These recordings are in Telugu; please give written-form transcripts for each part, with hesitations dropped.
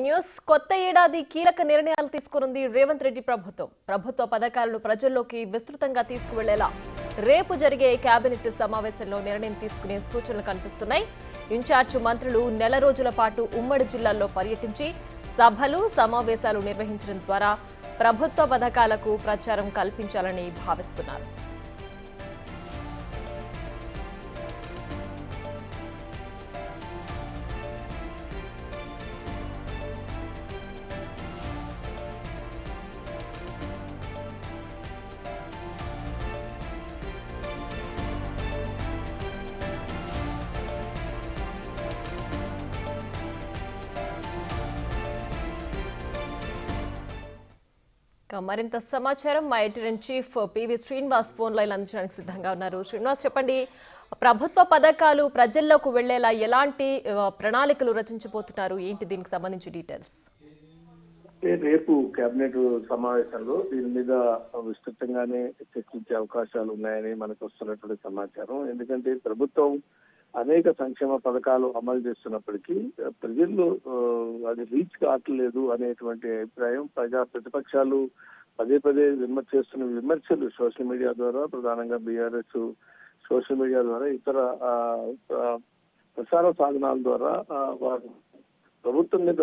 న్యూస్ కొత్త ఏడాది కీలక నిర్ణయాలు తీసుకున్నది రేవంత్ రెడ్డి ప్రభుత్వం. ప్రభుత్వ పథకాలను ప్రజల్లోకి విస్తృతంగా తీసుకువెళ్లేలా రేపు జరిగే కేబినెట్ సమావేశంలో నిర్ణయం తీసుకునే సూచనలు కనిపిస్తున్నాయి. ఇన్ఛార్జ్ మంత్రులు నెల రోజుల పాటు ఉమ్మడి జిల్లాల్లో పర్యటించి సభలు, సమావేశాలు నిర్వహించడం ద్వారా ప్రభుత్వ పథకాలకు ప్రచారం కల్పించాలని భావిస్తున్నారు. మరింత సమాచారం మా editor in chief PV Srinivas phone line అందించడానికి సిద్ధంగా ఉన్నారు. శ్రీనివాస్, చెప్పండి, ప్రభుత్వ పథకాలు ప్రజల్లోకి వెళ్లేలా ఎలాంటి ప్రణాళికలు రచించబోతున్నారు, ఏంటి దీనికి సంబంధించి డీటెయిల్స్? రేపు కేబినెట్ సమావేశంలో దీని మీద విస్తృతంగానే చర్చించే అవకాశాలు ఉన్నాయని మనకు వస్తున్నటువంటి సమాచారం. ఎందుకంటే ప్రభుత్వం అనేక సంక్షేమ పథకాలు అమలు చేస్తున్నప్పటికీ ప్రజల్లో అది రీచ్ కావట్లేదు అనేటువంటి అభిప్రాయం ప్రతిపక్షాలు పదే పదే చేస్తున్న విమర్శలు సోషల్ మీడియా ద్వారా, ప్రధానంగా బీఆర్ఎస్ సోషల్ మీడియా ద్వారా, ఇతర ప్రసార సాధనాల ద్వారా వారు ప్రభుత్వం మీద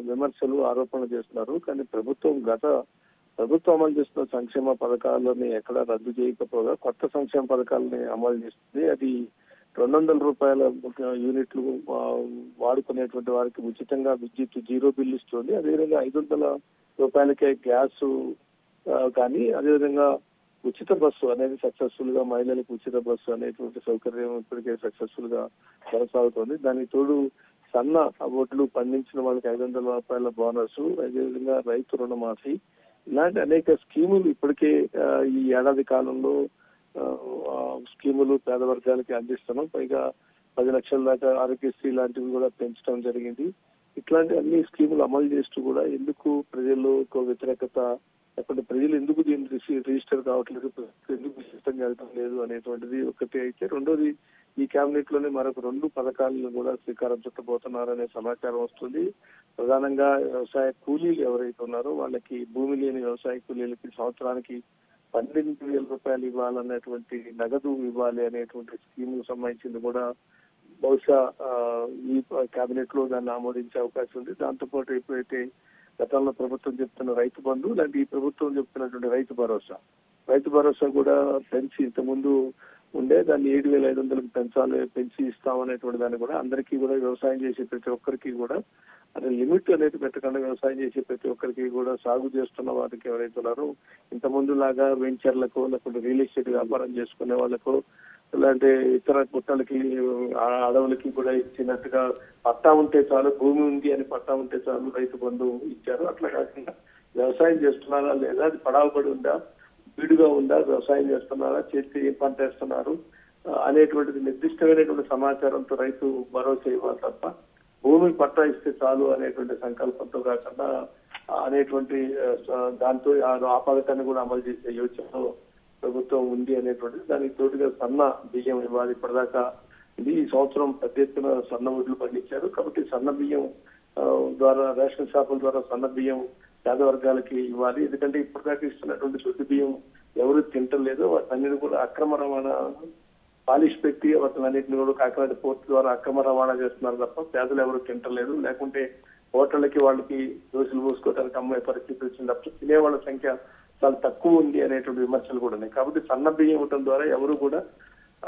విమర్శలు, ఆరోపణలు చేస్తున్నారు. కానీ ప్రభుత్వం అమలు చేస్తున్న సంక్షేమ పథకాలని ఎక్కడా రద్దు చేయకపోగా కొత్త సంక్షేమ పథకాలని అమలు చేస్తుంది. అది 200 రూపాయల యూనిట్లు వాడుకునేటువంటి వారికి ఉచితంగా విద్యుత్ 0 బిల్ ఇస్తుంది. అదేవిధంగా 500 రూపాయలకే గ్యాస్ కానీ, అదేవిధంగా ఉచిత బస్సు అనేది సక్సెస్ఫుల్ గా, మహిళలకు ఉచిత బస్సు అనేటువంటి సౌకర్యం ఇప్పటికే సక్సెస్ఫుల్ గా కొనసాగుతుంది. దానికి తోడు సన్న ఓట్లు పండించిన వాళ్ళకి 500 రూపాయల బోనస్, అదేవిధంగా రైతు రుణమాఫీ, ఇలాంటి అనేక స్కీములు ఇప్పటికే ఈ ఏడాది కాలంలో స్కీములు పేద వర్గాలకి అందిస్తున్నాం. పైగా 10 లక్షల దాకా ఆరోగ్యశ్రీ లాంటివి కూడా పెంచడం జరిగింది. ఇట్లాంటి అన్ని స్కీములు అమలు చేస్తూ కూడా ఎందుకు ప్రజల్లో వ్యతిరేకత, లేకపోతే ప్రజలు ఎందుకు దీన్ని రిజిస్టర్ కావట్లేదు, ఎందుకు విస్తృతంగా వెళ్తాం లేదు అనేటువంటిది ఒకటి అయితే, రెండోది ఈ కేబినెట్ లోనే మరొక 2 పథకాలను కూడా శ్రీకారం చుట్టబోతున్నారనే సమాచారం వస్తుంది. ప్రధానంగా వ్యవసాయ కూలీలు ఎవరైతే ఉన్నారో వాళ్ళకి, భూమి లేని వ్యవసాయ కూలీలకి సంవత్సరానికి 12,000 రూపాయలు ఇవ్వాలనేటువంటి, నగదు ఇవ్వాలి అనేటువంటి స్కీమ్ సంబంధించింది కూడా బహుశా ఈ కేబినెట్ లో దాన్ని ఆమోదించే అవకాశం ఉంది. దాంతోపాటు ఎప్పుడైతే గతంలో ప్రభుత్వం చెప్తున్న రైతు బంధు, లేదంటే ఈ ప్రభుత్వం చెప్తున్నటువంటి రైతు భరోసా కూడా పెంచి, ఇంతకుముందు ఉండే దాన్ని 7,500కి పెంచి ఇస్తామనేటువంటి దాన్ని కూడా అందరికీ కూడా, వ్యవసాయం చేసే ప్రతి ఒక్కరికి కూడా అది లిమిట్ అనేది పెట్టకుండా వ్యవసాయం చేసే ప్రతి ఒక్కరికి కూడా, సాగు చేస్తున్న వారికి ఎవరైతే ఉన్నారో ఇంత ముందు లాగా వెంచర్లకు, లేకపోతే రియల్ ఎస్టేట్ వ్యాపారం చేసుకునే వాళ్ళకు, ఇలాంటి ఇతర గుట్టలకి, అడవులకి కూడా ఇచ్చినట్టుగా పట్టా ఉంటే చాలు, భూమి ఉంది అని పట్టా ఉంటే చాలు రైతు బంధు ఇచ్చారు. అట్లా కాకుండా వ్యవసాయం చేస్తున్నారా లేదా, అది పడావబడి ఉందా, వీడుగా ఉందా, వ్యవసాయం చేస్తున్నారా, చేతి ఏం పంట వేస్తున్నారు అనేటువంటిది నిర్దిష్టమైనటువంటి సమాచారంతో రైతు భరోసా ఇవ్వాలి తప్ప, భూమి పట్టా ఇస్తే చాలు అనేటువంటి సంకల్పంతో కాకుండా అనేటువంటి దాంతో ఆ పథకాన్ని కూడా అమలు చేసే యోచనలో ప్రభుత్వం ఉంది అనేటువంటిది. దానికి తోడుగా సన్న బియ్యం ఇవ్వాలి. ఇప్పటిదాకా ఈ సంవత్సరం పెద్ద ఎత్తున సన్న వడ్లు పండించారు. కాబట్టి సన్న బియ్యం ద్వారా, రేషన్ షాపుల ద్వారా సన్న బియ్యం పేద వర్గాలకి ఇవ్వాలి. ఎందుకంటే ఇప్పటిదాకా ఇస్తున్నటువంటి శుద్ధి బియ్యం ఎవరు తింటలేదు. వాటన్నిటి కూడా అక్రమ రవాణా, పాలిష్ పెట్టి వాటినన్నింటినీ కూడా కాకినాడ పోర్టు ద్వారా అక్రమ రవాణా చేస్తున్నారు తప్ప పేదలు ఎవరు తింటలేదు. లేకుంటే హోటళ్ళకి వాళ్ళకి దోశలు పోసుకోవడానికి అమ్మాయి పరిస్థితి వచ్చింది తప్ప తినేవాళ్ళ సంఖ్య చాలా తక్కువ ఉంది అనేటువంటి విమర్శలు కూడా ఉన్నాయి. కాబట్టి సన్న బియ్యం ఇవ్వడం ద్వారా ఎవరు కూడా,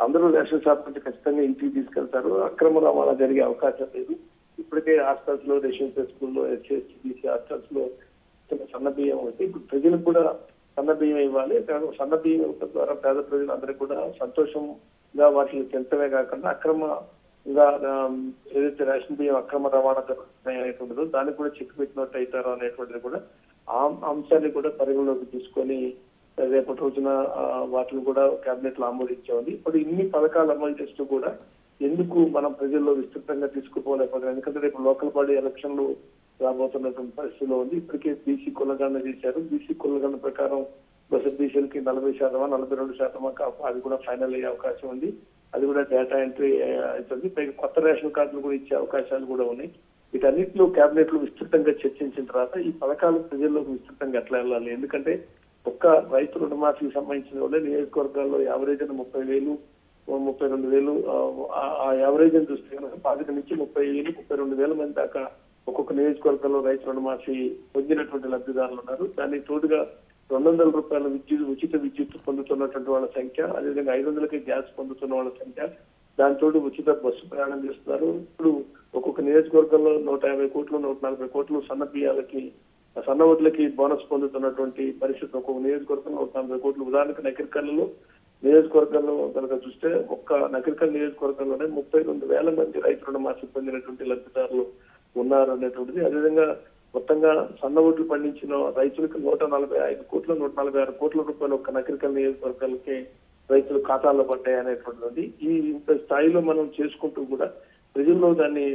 అందరూ రేషన్ షాప్ నుంచి ఖచ్చితంగా ఇంటికి తీసుకెళ్తారు. అక్రమ రవాణా జరిగే అవకాశం లేదు. ఇప్పటికే హాస్టల్స్ లో, రెసిడెన్షియల్ స్కూల్లో, HSBC హాస్టల్స్ లో సన్న బియ్యం వచ్చి ఇప్పుడు ప్రజలకు కూడా సన్న బియ్యం ఇవ్వాలి. సన్న బియ్యం ఇవ్వడం ద్వారా పేద ప్రజలందరికీ కూడా సంతోషంగా వాటిని తింటమే కాకుండా, అక్రమంగా ఏదైతే రేషన్ బియ్యం అక్రమ రవాణా జరుగుతున్నాయి అనేటువంటిదో దానికి కూడా చెక్ పెట్టినట్టు అవుతారు అనేటువంటిది కూడా, ఆ అంశాన్ని కూడా పరిగణలోకి తీసుకొని రేపటి రోజున వాటిని కూడా కేబినెట్ లో ఆమోదించామండి. ఇప్పుడు ఇన్ని పథకాలు అమలు చేస్తూ కూడా ఎందుకు మనం ప్రజల్లో విస్తృతంగా తీసుకుపోలేకపోతున్నాం? ఎందుకంటే రేపు లోకల్ బాడీ ఎలక్షన్లు రాబోతున్నటువంటి పరిస్థితిలో ఉంది. ఇప్పటికే బీసీ కులగణన చేశారు. బీసీ కులగణన ప్రకారం బీసీలకి 40%, 42% అది కూడా ఫైనల్ అయ్యే అవకాశం ఉంది. అది కూడా డేటా ఎంట్రీ అవుతుంది. పైగా కొత్త రేషన్ కార్డులు కూడా ఇచ్చే అవకాశాలు కూడా ఉన్నాయి. వీటన్నిటిలో కేబినెట్ లో విస్తృతంగా చర్చించిన తర్వాత ఈ పథకాలు ప్రజల్లోకి విస్తృతంగా ఎట్లా వెళ్ళాలి. ఎందుకంటే ఒక్క రైతు రుణమాఫీకి సంబంధించిన వాళ్ళే నియోజకవర్గాల్లో యావరేజ్ 30,000 32,000 ఆ యావరేజ్ అని చూస్తే కనుక 25 నుంచి 30,000 32,000 మంది దాకా ఒక్కొక్క నియోజకవర్గంలో రైతు రుణమాఫీ పొందినటువంటి లబ్ధిదారులు ఉన్నారు. దానికి తోడుగా 200 రూపాయల ఉచిత విద్యుత్ పొందుతున్నటువంటి వాళ్ళ సంఖ్య, అదేవిధంగా 500కి గ్యాస్ పొందుతున్న వాళ్ళ సంఖ్య, దాంతో ఉచిత బస్సు ప్రయాణం చేస్తున్నారు. ఇప్పుడు ఒక్కొక్క నియోజకవర్గంలో 150 కోట్లు 140 కోట్లు సన్న ఓట్లకి బోనస్ పొందుతున్నటువంటి పరిస్థితి. ఒక్కొక్క నియోజకవర్గంలో 140 కోట్లు. ఉదాహరణకు నకిరికల్లులో నియోజకవర్గంలో కనుక చూస్తే ఒక్క నకిరికల్ నియోజకవర్గంలోనే 32,000 మంది రైతు రుణమాఫీ పొందినటువంటి లబ్ధిదారులు ఉన్నారు అనేటువంటిది. అదేవిధంగా మొత్తంగా సన్న ఓట్లు పండించిన రైతులకు 145 కోట్లు 146 కోట్ల రూపాయలు ఒక్క నకిరికల్ నియోజకవర్గాలకి రైతుల ఖాతాల్లో పడ్డాయి అనేటువంటిది. ఈ ఇంత స్థాయిలో మనం చేసుకుంటూ కూడా ప్రజల్లో దాన్ని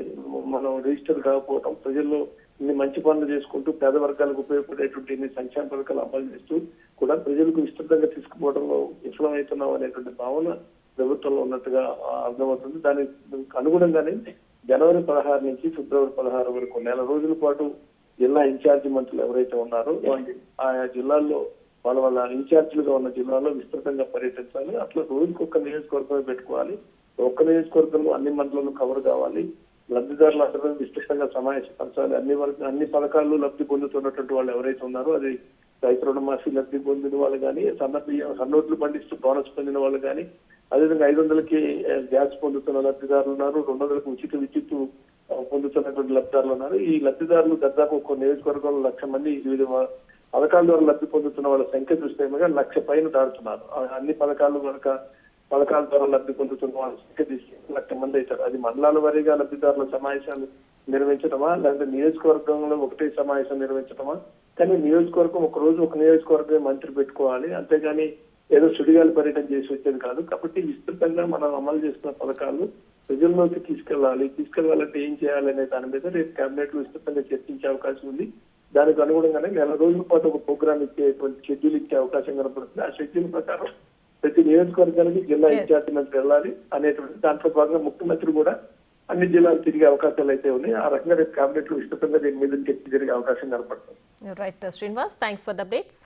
మనం రిజిస్టర్ కాకపోవడం, ప్రజల్లో ఇన్ని మంచి పనులు చేసుకుంటూ పేద వర్గాలకు ఉపయోగపడేటువంటి ఇన్ని సంక్షేమ పథకాలు అమలు చేస్తూ కూడా ప్రజలకు విస్తృతంగా తీసుకుపోవడంలో విఫలమవుతున్నాం అనేటువంటి భావన ప్రభుత్వంలో ఉన్నట్టుగా అర్థమవుతుంది. దానికి అనుగుణంగానే జనవరి 16 నుంచి ఫిబ్రవరి 16 వరకు నెల రోజుల పాటు జిల్లా ఇన్ఛార్జి మంత్రులు ఎవరైతే ఉన్నారో వాళ్ళు ఆయా జిల్లాల్లో వాళ్ళ ఇన్ఛార్జీలుగా ఉన్న జిల్లాలో విస్తృతంగా పర్యటించాలి. అట్లా రోజుకి ఒక్క నియోజకవర్గమే పెట్టుకోవాలి. ఒక్క నియోజకవర్గంలో అన్ని మండలాలు కవర్ కావాలి. లబ్ధిదారులు అందరూ విస్తృతంగా సమావేశపరచాలి. అన్ని పథకాలు లబ్ధి పొందుతున్నటువంటి వాళ్ళు ఎవరైతే ఉన్నారో అది రైతు రుణమాఫీ లబ్ధి పొందిన వాళ్ళు కానీ, సన్నోట్లు పండిస్తూ బోనస్ పొందిన వాళ్ళు కానీ, అదేవిధంగా 500కి గ్యాస్ పొందుతున్న లబ్ధిదారులు ఉన్నారు. 200కి ఉచిత విద్యుత్ పొందుతున్నటువంటి లబ్ధిదారులు ఉన్నారు. ఈ లబ్ధిదారులు దాదాపు ఒక్కో నియోజకవర్గంలో 1,00,000 మంది వివిధ పథకాల ద్వారా లబ్ధి పొందుతున్న వాళ్ళ సంఖ్య చూస్తే 1,00,000 పైన దాటుతున్నారు. అన్ని పథకాల ద్వారా లబ్ధి పొందుతున్న వాళ్ళ సంఖ్య తీసుకు 1,00,000 మంది అవుతారు. అది మండలాల వారీగా లబ్ధిదారుల సమావేశాలు నిర్వహించడమా, లేకపోతే నియోజకవర్గంలో ఒకటే సమావేశం నిర్వహించడమా? కానీ నియోజకవర్గం ఒక రోజు ఒక నియోజకవర్గం మంత్రి పెట్టుకోవాలి, అంతేగాని ఏదో సుడిగాలి పర్యటన చేసి వచ్చేది కాదు. కాబట్టి విస్తృతంగా మనం అమలు చేస్తున్న పథకాలు ప్రజల్లోకి తీసుకెళ్లాలంటే ఏం చేయాలనే దాని మీద రేపు కేబినెట్ లో విస్తృతంగా చర్చించే అవకాశం ఉంది. దానికి అనుగుణంగానే నెల రోజుల పాటు ఒక ప్రోగ్రామ్ ఇచ్చేటువంటి షెడ్యూల్ ఇచ్చే అవకాశం కనపడుతుంది. ఆ షెడ్యూల్ ప్రకారం ప్రతి నియోజకవర్గానికి జిల్లా ఇన్ఛార్జి మంత్రి వెళ్ళాలి అనేటువంటి దాంట్లో భాగంగా ముఖ్యమంత్రి కూడా అన్ని జిల్లాలు తిరిగే అవకాశాలు అయితే ఉన్నాయి. ఆ రకంగా రేపు కేబినెట్ లో విస్తృతంగా దీని మీద చర్చ జరిగే అవకాశం కనపడుతుంది. Right Srinivas, thanks for the updates.